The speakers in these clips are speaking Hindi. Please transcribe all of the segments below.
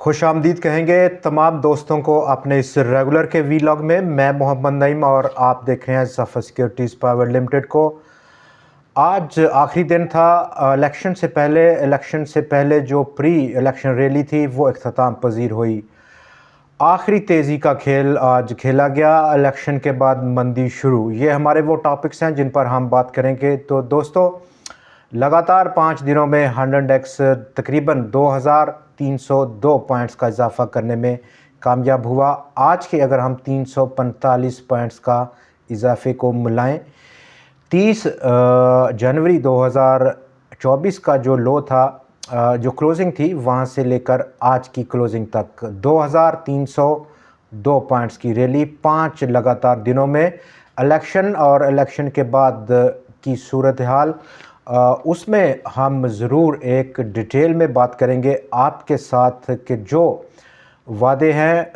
खुशामदीद कहेंगे तमाम दोस्तों को अपने इस रेगुलर के वीलॉग में। मैं मोहम्मद नईम और आप देख रहे हैं ज़फ़र सिक्योरिटीज़ प्राइवेट लिमिटेड को। आज आखिरी दिन था इलेक्शन से पहले जो प्री इलेक्शन रैली थी वो इख्तिताम पजीर हुई। आखिरी तेज़ी का खेल आज खेला गया। इलेक्शन के बाद मंदी शुरू। ये हमारे वो टॉपिक्स हैं जिन पर हम बात करेंगे। तो दोस्तों, लगातार 5 दिनों में हंड्रेड इंडेक्स तकरीबन 2302 पॉइंट्स का इजाफा करने में कामयाब हुआ। आज के अगर हम 345 पॉइंट्स का इजाफे को मिलाएं, 30 जनवरी 2024 का जो लो था, जो क्लोजिंग थी, वहां से लेकर आज की क्लोजिंग तक 2302 पॉइंट्स की रैली 5 लगातार दिनों में। इलेक्शन और इलेक्शन के बाद की सूरत हाल, उसमें हम ज़रूर एक डिटेल में बात करेंगे आपके साथ कि जो वादे हैं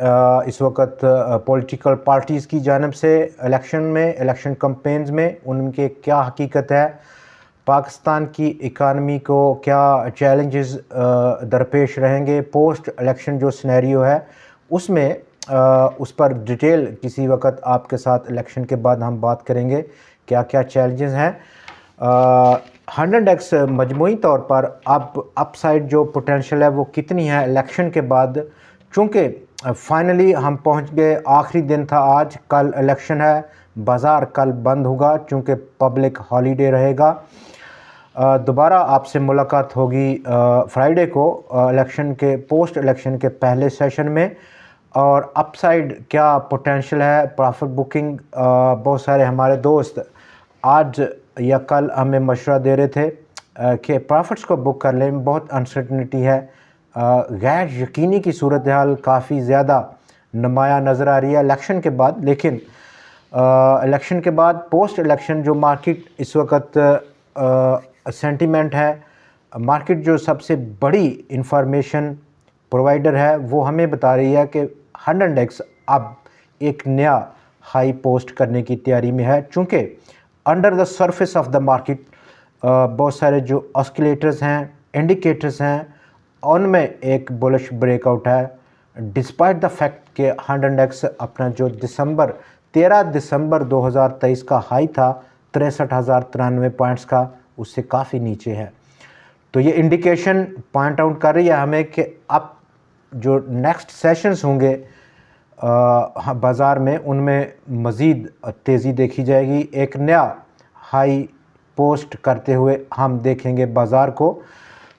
इस वक्त पॉलिटिकल पार्टीज़ की जानिब से इलेक्शन कैंपेन्स में, उनके क्या हकीकत है, पाकिस्तान की इकानमी को क्या चैलेंजेस दरपेश रहेंगे, पोस्ट इलेक्शन जो सिनेरियो है उसमें उस पर डिटेल किसी वक्त आपके साथ इलेक्शन के बाद हम बात करेंगे क्या क्या चैलेंजेस हैं। 100 इंडेक्स मजमूई तौर पर अब अपसाइड जो पोटेंशियल है वो कितनी है इलेक्शन के बाद, चूँकि फाइनली हम पहुंच गए। आखिरी दिन था आज, कल इलेक्शन है, बाज़ार कल बंद होगा चूँकि पब्लिक हॉलीडे रहेगा। दोबारा आपसे मुलाकात होगी फ्राइडे को इलेक्शन के पोस्ट इलेक्शन के पहले सेशन में। और अपसाइड क्या पोटेंशियल है, प्रॉफिट बुकिंग, बहुत सारे हमारे दोस्त आज या कल हमें मशवरा दे रहे थे कि प्रॉफिट्स को बुक कर लें, बहुत अनसर्टनिटी है, गैर यकीनी की सूरत हाल काफ़ी ज़्यादा नुमाया नज़र आ रही है इलेक्शन के बाद। लेकिन इलेक्शन के बाद पोस्ट इलेक्शन जो मार्केट इस वक्त सेंटीमेंट है, मार्केट जो सबसे बड़ी इंफॉर्मेशन प्रोवाइडर है वो हमें बता रही है कि 100 इंडेक्स अब एक नया हाई पोस्ट करने की तैयारी में है, चूँकि under the surface of the market बहुत सारे जो ऑस्किलेटर्स हैं, इंडिकेटर्स हैं, उनमें एक बुलिश ब्रेकआउट है। डिस्पाइट द फैक्ट कि 100 इंडेक्स अपना जो 13 दिसंबर 2023 का हाई था 63,093 पॉइंट्स का, उससे काफ़ी नीचे है। तो ये इंडिकेशन पॉइंट आउट कर रही है हमें कि अब जो नेक्स्ट सेशंस होंगे बाज़ार में, उनमें मज़ीद तेज़ी देखी जाएगी। एक नया हाई पोस्ट करते हुए हम देखेंगे बाज़ार को।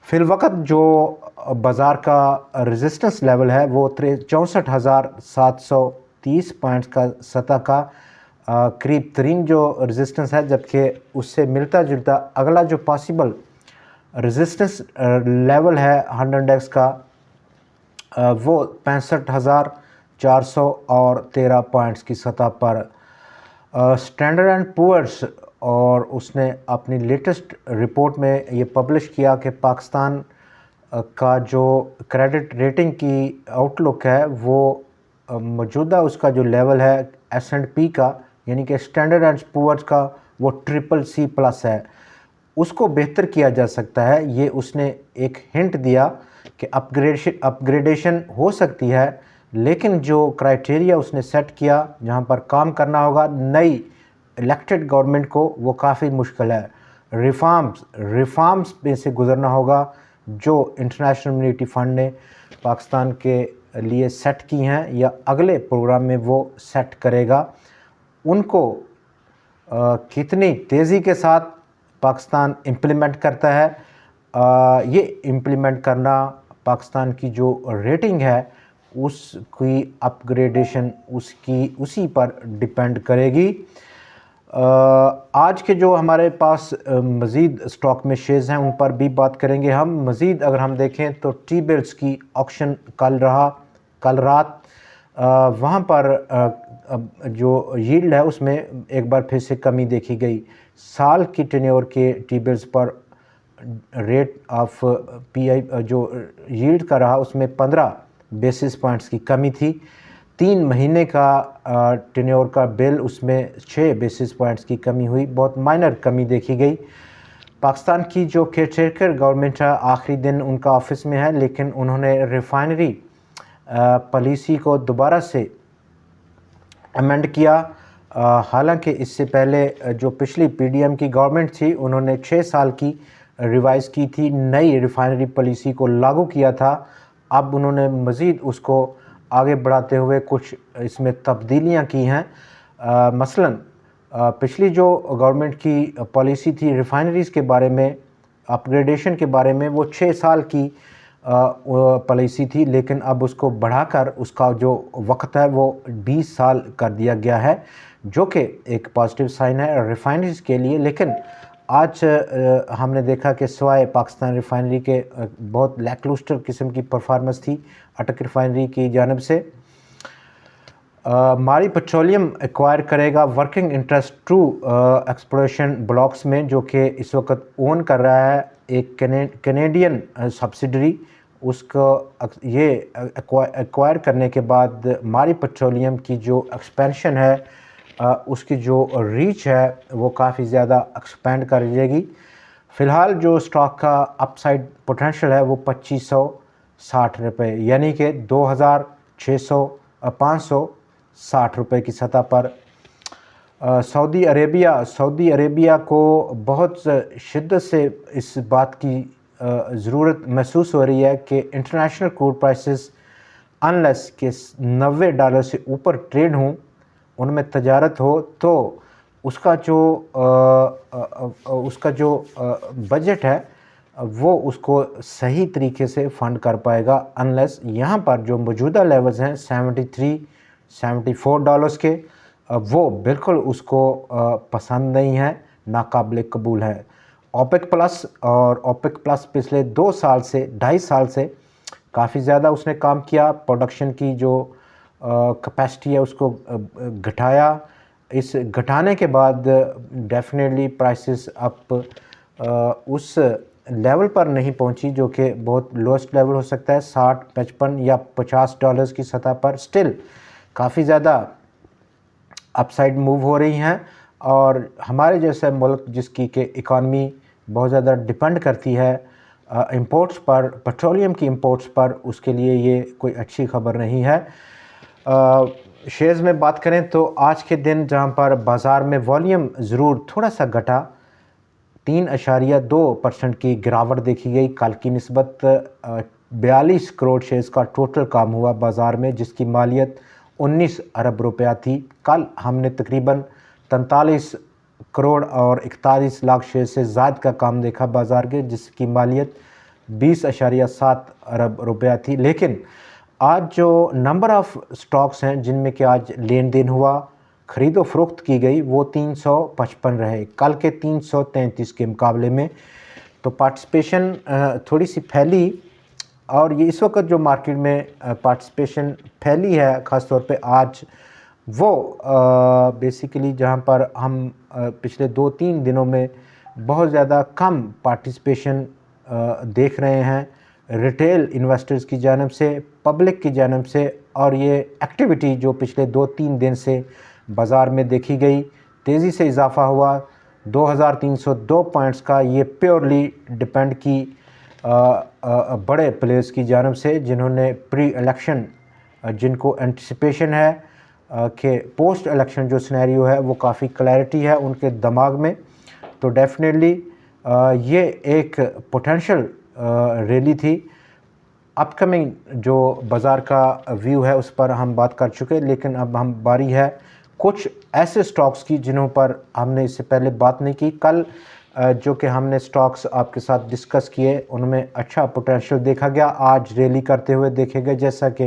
फ़िलवक़्त जो बाज़ार का रेजिस्टेंस लेवल है वो 64,730 पॉइंट्स का सतह का करीब तरीन जो रेजिस्टेंस है, जबकि उससे मिलता जुलता अगला जो पॉसिबल रेजिस्टेंस लेवल है 100 इंडेक्स का वो 65,413 पॉइंट्स की सतह पर। स्टैंडर्ड एंड पुअर्स और उसने अपनी लेटेस्ट रिपोर्ट में ये पब्लिश किया कि पाकिस्तान का जो क्रेडिट रेटिंग की आउटलुक है वो मौजूदा उसका जो लेवल है S&P का, यानी कि स्टैंडर्ड एंड पुअर्स का, वो CCC+ है, उसको बेहतर किया जा सकता है। ये उसने एक हिंट दिया कि अपग्रेडेशन हो सकती है, लेकिन जो क्राइटेरिया उसने सेट किया जहाँ पर काम करना होगा नई इलेक्टेड गवर्नमेंट को, वो काफ़ी मुश्किल है। रिफॉर्म्स में से गुज़रना होगा जो इंटरनेशनल मॉनेटरी फंड ने पाकिस्तान के लिए सेट की हैं या अगले प्रोग्राम में वो सेट करेगा। उनको कितनी तेज़ी के साथ पाकिस्तान इम्प्लीमेंट करता है, ये इम्प्लीमेंट करना पाकिस्तान की जो रेटिंग है उसकी अपग्रेडेशन उसी पर डिपेंड करेगी। आज के जो हमारे पास मज़ीद स्टॉक में शेयर्स हैं उन पर भी बात करेंगे हम। मज़ीद अगर हम देखें तो टी बिल्स की ऑक्शन कल रात, वहाँ पर जो यील्ड है उसमें एक बार फिर से कमी देखी गई। साल की टेन्योर के टी बिल्स पर रेट ऑफ PI जो यील्ड का रहा उसमें 15 बेसिस पॉइंट्स की कमी थी। 3 महीने का टेन्योर का बिल, उसमें 6 बेसिस पॉइंट्स की कमी हुई, बहुत माइनर कमी देखी गई। पाकिस्तान की जो केयरटेकर गवर्नमेंट है, आखिरी दिन उनका ऑफिस में है, लेकिन उन्होंने रिफाइनरी पॉलिसी को दोबारा से अमेंड किया। हालांकि इससे पहले जो पिछली पीडीएम की गवर्नमेंट थी उन्होंने 6 साल की रिवाइज़ की थी, नई रिफाइनरी पॉलिसी को लागू किया था। अब उन्होंने मज़ीद उसको आगे बढ़ाते हुए कुछ इसमें तब्दीलियां की हैं। मसलन पिछली जो गवर्नमेंट की पॉलिसी थी रिफाइनरीज़ के बारे में, अपग्रेडेशन के बारे में, वो 6 साल की पॉलिसी थी, लेकिन अब उसको बढ़ाकर उसका जो वक्त है वो 20 साल कर दिया गया है, जो कि एक पॉजिटिव साइन है रिफाइनरीज़ के लिए। लेकिन आज हमने देखा कि सिवाय पाकिस्तान रिफाइनरी के बहुत लैकलुस्टर किस्म की परफॉर्मेंस थी अटक रिफाइनरी की जानब से। मारी पेट्रोलियम एक्वायर करेगा working interest to exploration blocks में, जो कि इस वक्त ओन कर रहा है एक कैनेडियन सब्सिडरी। उसको ये एक्वायर करने के बाद मारी पेट्रोलियम की जो एक्सपेंशन है, उसकी जो रीच है वो काफ़ी ज़्यादा एक्सपेंड कर जाएगी। फ़िलहाल जो स्टॉक का अपसाइड पोटेंशियल है वो 2560 रुपये, यानी कि 560 रुपये की सतह पर। सऊदी अरेबिया को बहुत शिद्दत से इस बात की ज़रूरत महसूस हो रही है कि इंटरनेशनल क्रूड प्राइसेस अनलेस के $90 से ऊपर ट्रेड हों, उनमें तजारत हो, तो उसका जो बजट है वो उसको सही तरीके से फ़ंड कर पाएगा। अनलेस यहाँ पर जो मौजूदा लेवल्स हैं $73-74 के, वो बिल्कुल उसको पसंद नहीं है, नाकाबिल कबूल है। ओपेक प्लस पिछले 2.5 साल से काफ़ी ज़्यादा उसने काम किया, प्रोडक्शन की जो कैपेसिटी है उसको घटाया। इस घटाने के बाद डेफिनेटली प्राइसेस अप उस लेवल पर नहीं पहुंची जो कि बहुत लोएस्ट लेवल हो सकता है, 60, 55 या $50 की सतह पर। स्टिल काफ़ी ज़्यादा अपसाइड मूव हो रही हैं, और हमारे जैसे मुल्क जिसकी के इकॉनमी बहुत ज़्यादा डिपेंड करती है इंपोर्ट्स पर, पेट्रोलियम की इंपोर्ट्स पर, उसके लिए ये कोई अच्छी खबर नहीं है। शेयर्स में बात करें तो आज के दिन जहां पर बाज़ार में वॉल्यूम ज़रूर थोड़ा सा घटा, 3.2% की गिरावट देखी गई। कल की निस्बत 42 करोड़ शेयर्स का टोटल काम हुआ बाज़ार में, जिसकी मालियत 19 अरब रुपया थी। कल हमने तकरीबन 43 करोड़ और 41 लाख शेयर से ज़्यादा का काम देखा बाज़ार के, जिसकी मालियत 20.7 अरब रुपया थी। लेकिन आज जो नंबर ऑफ़ स्टॉक्स हैं जिनमें कि आज लेन देन हुआ, ख़रीदो फरोख्त की गई, वो 355 रहे कल के 333 के मुकाबले में। तो पार्टिसिपेशन थोड़ी सी फैली, और ये इस वक्त जो मार्केट में पार्टिसिपेशन फैली है ख़ास तौर पे आज, वो बेसिकली जहाँ पर हम पिछले 2-3 दिनों में बहुत ज़्यादा कम पार्टिसिपेशन देख रहे हैं रिटेल इन्वेस्टर्स की जानब से, पब्लिक की जानब से। और ये एक्टिविटी जो पिछले 2-3 दिन से बाज़ार में देखी गई, तेज़ी से इजाफ़ा हुआ 2302 पॉइंट्स का, ये प्योरली डिपेंड की बड़े प्लेयर्स की जानब से, जिन्होंने प्री इलेक्शन, जिनको एंटिसिपेशन है कि पोस्ट इलेक्शन जो सिनेरियो है वो काफ़ी क्लैरिटी है उनके दिमाग में। तो डेफिनेटली ये एक पोटेंशियल रैली थी। अपकमिंग जो बाज़ार का व्यू है उस पर हम बात कर चुके, लेकिन अब हम बारी है कुछ ऐसे स्टॉक्स की जिन्हों पर हमने इससे पहले बात नहीं की। कल जो कि हमने स्टॉक्स आपके साथ डिस्कस किए, उनमें अच्छा पोटेंशियल देखा गया, आज रैली करते हुए देखे गए। जैसा कि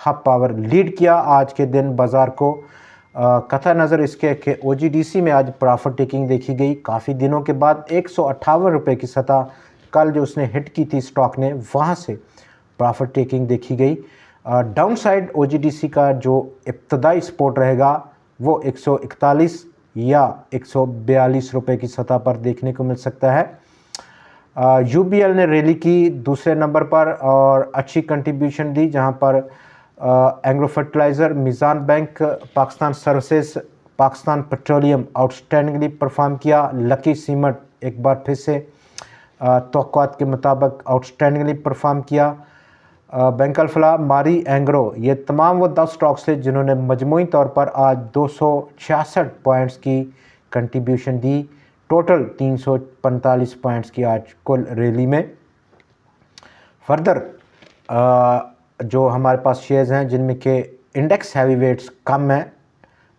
हब पावर लीड किया आज के दिन बाज़ार को, कथा नज़र इसके कि OGDC में आज प्रॉफिट टेकिंग देखी गई काफ़ी दिनों के बाद। 158 रुपये की सतह कल जो उसने हिट की थी स्टॉक ने, वहाँ से प्रॉफिट टेकिंग देखी गई। डाउन साइड OGDC का जो इब्तदाई सपोर्ट रहेगा वो 141 या 142 रुपये की सतह पर देखने को मिल सकता है। UBL ने रैली की दूसरे नंबर पर और अच्छी कंट्रीब्यूशन दी, जहां पर Engro fertiliser, Meezan bank, Pakistan services, Pakistan petroleum outstandingly perform किया। लकी सीमेंट एक बार फिर से तौक़्क़ात के मुताबिक आउटस्टैंडिंगली परफॉर्म किया। बैंक अल्फला, मारी एंग्रो, ये तमाम वो 10 स्टॉक्स थे जिन्होंने मजमूई तौर पर आज 266 पॉइंट्स की कंट्रीब्यूशन दी। टोटल 345 पॉइंट्स की आज कुल रैली में। फर्दर जो हमारे पास शेयर्स हैं जिनमें के इंडेक्स हैवी वेट्स कम है,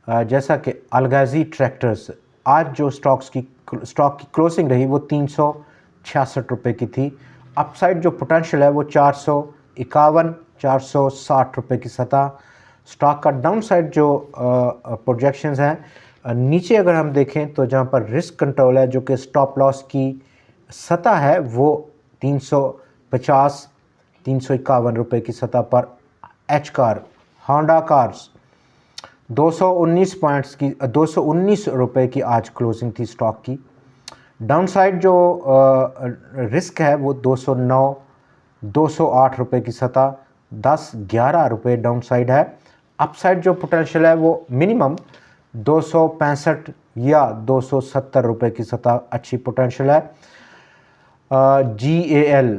जैसा कि अलगाजी ट्रैक्टर्स, आज जो स्टॉक की क्लोजिंग रही वो 366 रुपये की थी। अपसाइड जो पोटेंशियल है वो 460 रुपये की सतह। स्टॉक का डाउन साइड जो प्रोजेक्शंस हैं, नीचे अगर हम देखें तो जहाँ पर रिस्क कंट्रोल है, जो कि स्टॉप लॉस की सतह है, वो 351 रुपये की सतह पर। H car, Honda cars 219 points की 219 रुपये की आज क्लोजिंग थी स्टॉक की। डाउन साइड जो रिस्क है वो 208 रुपये की सतह, 10-11 रुपये डाउन साइड है। अपसाइड जो पोटेंशियल है वो मिनिमम 265 या 270 रुपये की सतह अच्छी पोटेंशियल है। GAL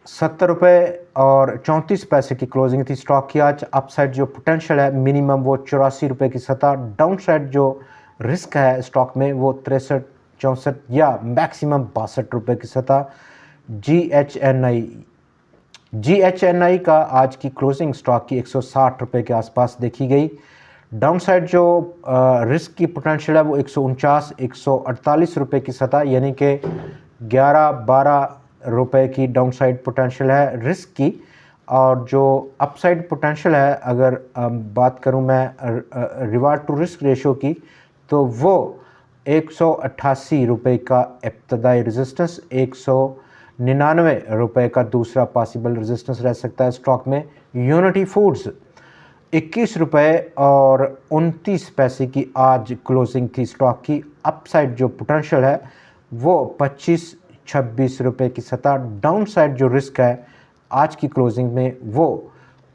70 रुपये और 34 पैसे की क्लोजिंग थी स्टॉक की आज। अपसाइड जो पोटेंशियल है मिनिमम वो 84 रुपये की सतह। डाउन साइड जो रिस्क है स्टॉक में वो 63-64 या मैक्सिमम 62 रुपये की सतह। GHNI का आज की क्लोजिंग स्टॉक की 160 रुपये के आसपास देखी गई। डाउन साइड जो रिस्क की पोटेंशियल है वो 149-148 रुपये की सतह, यानी कि 11-12 रुपये की डाउन साइड पोटेंशियल है रिस्क की। और जो अपसाइड पोटेंशियल है, अगर बात करूं मैं रिवार्ड टू रिस्क रेशो की, तो वो 188 रुपये का इब्तदाई रेजिस्टेंस, 199 रुपये का दूसरा पॉसिबल रेजिस्टेंस रह सकता है स्टॉक में। यूनिटी फूड्स 21 रुपये और 29 पैसे की आज क्लोजिंग थी स्टॉक की। अपसाइड जो पोटेंशियल है वो 25-26 रुपये की सतह। डाउन साइड जो रिस्क है आज की क्लोजिंग में वो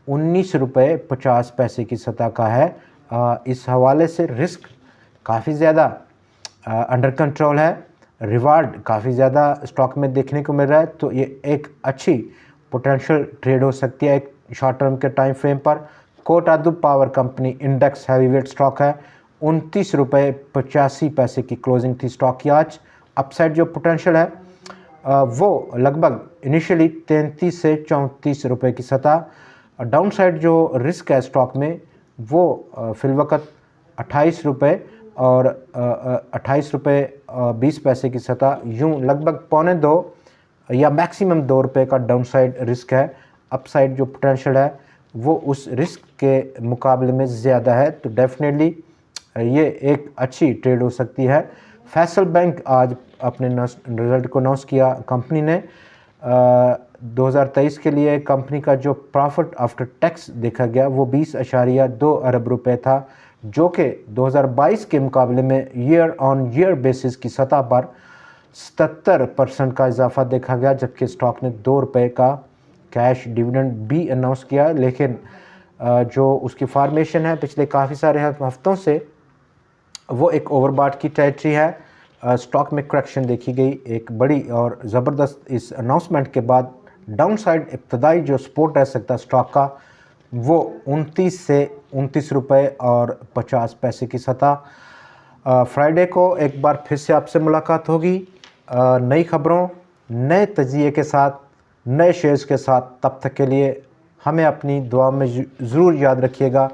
19 रुपये 50 पैसे की सतह का है। इस हवाले से रिस्क काफ़ी ज़्यादा अंडर कंट्रोल है, रिवार्ड काफ़ी ज़्यादा स्टॉक में देखने को मिल रहा है, तो ये एक अच्छी पोटेंशियल ट्रेड हो सकती है एक शॉर्ट टर्म के टाइम फ्रेम पर। कोटादू power company index heavyweight stock है, 29 रुपये 85 पैसे की क्लोजिंग थी स्टॉक की आज। अपसाइड जो पोटेंशियल है वो लगभग इनिशियली 33 से 34 रुपये की सतह। डाउन साइड जो रिस्क है स्टॉक में वो फिलवक़्त 28 रुपये और 28 रुपये 20 पैसे की सतह, यूँ लगभग 1.25 या मैक्सिमम 2 रुपये का डाउन साइड रिस्क है। अपसाइड जो पोटेंशियल है वो उस रिस्क के मुकाबले में ज़्यादा है, तो डेफिनेटली ये एक अच्छी ट्रेड हो सकती है। फैसल बैंक आज अपने रिज़ल्ट को अनाउंस किया कंपनी ने। 2023 के लिए कंपनी का जो प्रॉफिट आफ्टर टैक्स देखा गया वो 20.2 अरब रुपए था, जो कि 2022 के मुकाबले में ईयर ऑन ईयर बेसिस की सतह पर 77% का इजाफा देखा गया, जबकि स्टॉक ने 2 रुपये का कैश डिविडेंड भी अनाउंस किया। लेकिन जो उसकी फॉर्मेशन है पिछले काफ़ी सारे हफ्तों से वो एक ओवरबॉट की टेरिटरी है। स्टॉक में करेक्शन देखी गई एक बड़ी और ज़बरदस्त। इस अनाउंसमेंट के बाद डाउन साइड इब्तदाई जो सपोर्ट रह सकता है स्टॉक का वो 29 से 29 रुपये और 50 पैसे की सतह। फ्राइडे को एक बार फिर से आपसे मुलाकात होगी नई खबरों, नए तजिए के साथ, नए शेयर्स के साथ। तब तक के लिए हमें अपनी दुआ में ज़रूर याद रखिएगा।